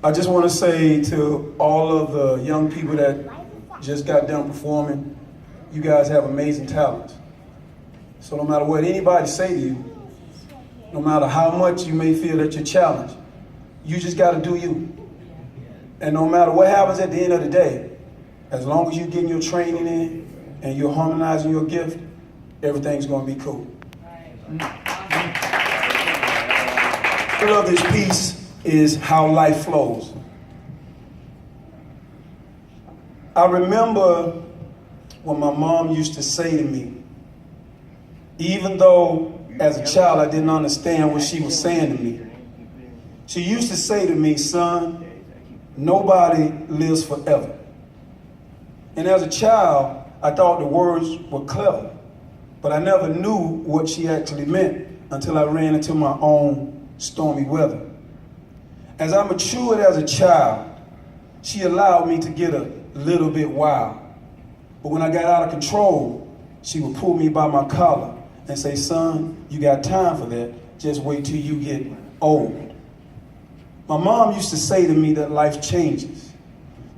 I just want to say to all of the young people that just got done performing, you guys have amazing talents. So no matter what anybody say to you, no matter how much you may feel that you're challenged, you just got to do you. And no matter what happens at the end of the day, as long as you're getting your training in and you're harmonizing your gift, everything's going to be cool. I love this piece is how life flows. I remember when my mom used to say to me, even though as a child I didn't understand what she was saying to me, she used to say to me, son, nobody lives forever. And as a child, I thought the words were clever, but I never knew what she actually meant until I ran into my own stormy weather. As I matured as a child, she allowed me to get a little bit wild. But when I got out of control, she would pull me by my collar and say, son, you got time for that. Just wait till you get old. My mom used to say to me that life changes,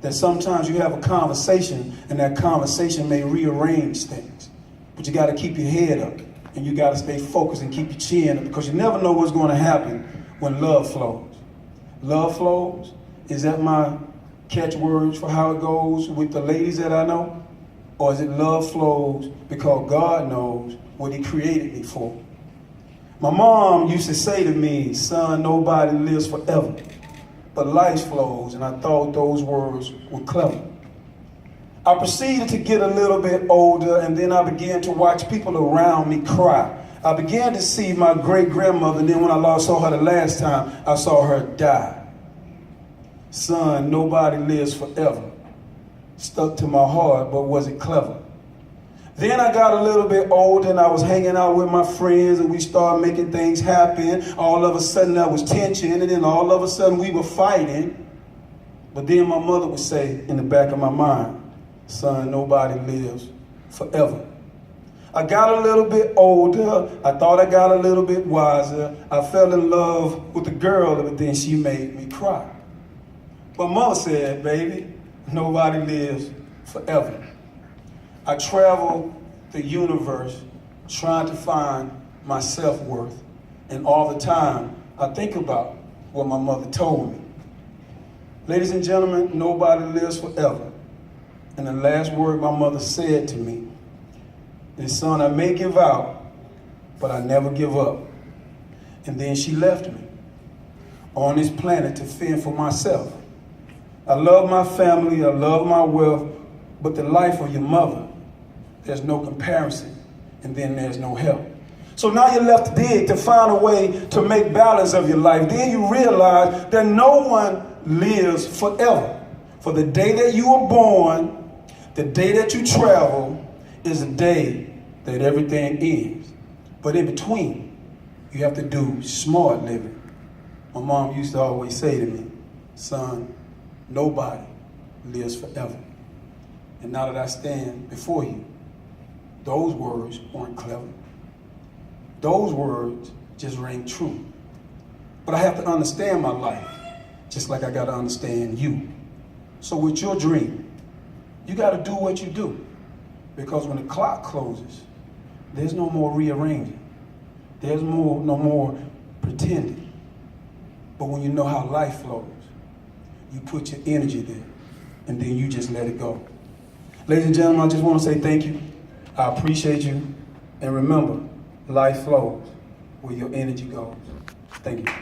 that sometimes you have a conversation and that conversation may rearrange things. But you got to keep your head up and you got to stay focused and keep your chin up, because you never know what's going to happen when love flows. Love flows, is that my catchwords for how it goes with the ladies that I know? Or is it love flows because God knows what he created me for? My mom used to say to me, son, nobody lives forever, but life flows, and I thought those words were clever. I proceeded to get a little bit older, and then I began to watch people around me cry. I began to see my great-grandmother, and then when I saw her the last time, I saw her die. Son, nobody lives forever. Stuck to my heart, but was it clever? Then I got a little bit older and I was hanging out with my friends and we started making things happen. All of a sudden there was tension, and then all of a sudden we were fighting. But then my mother would say in the back of my mind, son, nobody lives forever. I got a little bit older. I thought I got a little bit wiser. I fell in love with a girl, but then she made me cry. But mother said, baby, nobody lives forever. I travel the universe trying to find my self-worth. And all the time, I think about what my mother told me. Ladies and gentlemen, nobody lives forever. And the last word my mother said to me is, son, I may give out, but I never give up. And then she left me on this planet to fend for myself. I love my family, I love my wealth, but the life of your mother, there's no comparison, and then there's no help. So now you're left to dig to find a way to make balance of your life. Then you realize that no one lives forever. For the day that you were born, the day that you travel, is the day that everything ends. But in between, you have to do smart living. My mom used to always say to me, son, nobody lives forever. And now that I stand before you, those words weren't clever. Those words just rang true. But I have to understand my life, just like I got to understand you. So with your dream, you got to do what you do. Because when the clock closes, there's no more rearranging. There's no more pretending. But when you know how life flows, you put your energy there, and then you just let it go. Ladies and gentlemen, I just want to say thank you. I appreciate you. And remember, life flows where your energy goes. Thank you.